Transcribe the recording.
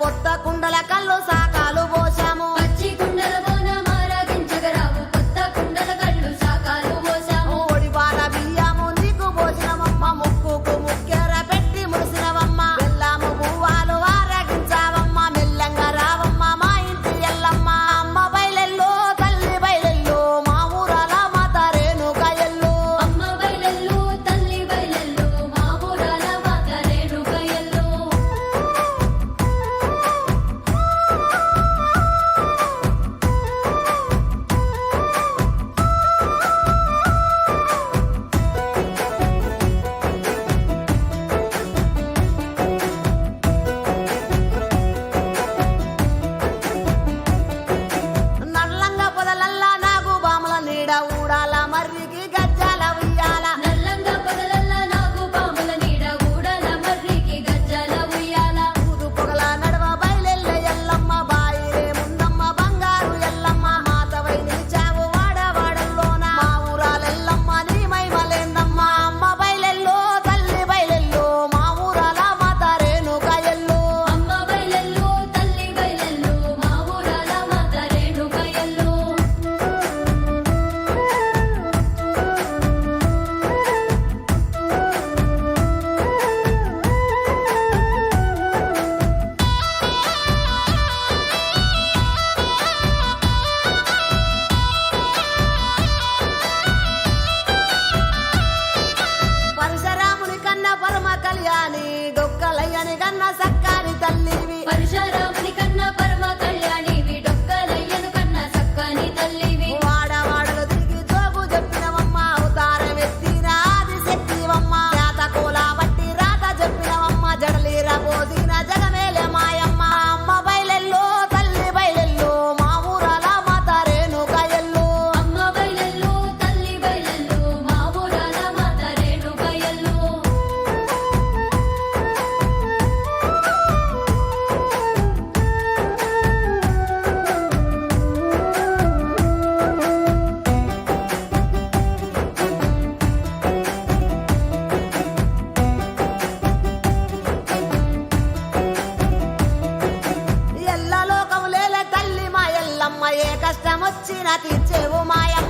కొత్త కుండల కళ్ళు సాకాలు పోసాము పచ్చి కుండల బోనం ఆరాగించగరావు కొత్త కుండల కళ్ళు శాకాలు పోసాము ఒడివాల బియ్యము నీకు పోసినవమ్మ ముక్కుకు ముక్కెర పెట్టి మురిసినవమ్మ బెల్లము పువ్వాలు ఆరగించావమ్మ మెల్లంగా రావమ్మ మా ఇంటి ఎల్లమ్మ అమ్మ బయలెల్లో తల్లి బయలెల్లో మా ఊరాల మాత రేణుక ఎల్లు అమ్మ బయలెల్లు తల్లి బయలెల్లు మా ఊరాల మాత రేణుక ఎల్లు నల్లంగా పొదలల్లా నాగు బాముల నీడ ఊడాల మర్రికి గజ్జాల ఉయ్యాల నల్లంగా పొదలల్లా నాగు పాముల నీడ ఊడల మర్రికి గజ్జల ఉయ్యాల ఊదు పొగల నడవ బయలెల్ల ఎల్లమ్మ బాయిరే ముందమ్మ బంగారు ఎల్లమ్మ మాతవై నిలిచావు వాడవాడల్లోన మా ఊరాలెల్లమ్మ నీ మైమలేందమ్మ అమ్మ బయలెల్లో తల్లి బయలెల్లో మా ఊరాల మాత రేణుక ఎల్లు అమ్మ బయలెల్లు తల్లి బయలెల్లు మా ఊరాల మాత రేణుక ఎల్లు పరశురాముని కన్న పరమ కళ్యాణి డొక్కలయ్యని కన్న సక్కాని తల్లివి పరశురాముని కన్నా పరమ కళ్యాణివి డొక్కలయ్యను కన్నా సక్కని తల్లివి వాడవాడలు తిరిగి జోగు చెప్పినవమ్మ అవతారం ఎత్తిన ఆది శక్తివమ్మ చేత కోల బట్టి రాత చెప్పినవమ్మ జడలీర పోదిన జగమేలే మాయమ్మ అమ్మ బయలెల్లో తల్లి బయలెల్లో మా ఊరాల మాత రేణుక ఎల్లు అమ్మ బయలెల్లు తల్లి బయలెల్లు మా ఊరాల మాత రేణుక ఎల్లు ఎల్ల లోకములేలే తల్లి మా ఎల్లమ్మ ఏ కష్టం వచ్చినా తీర్చేవు మాయమ్మ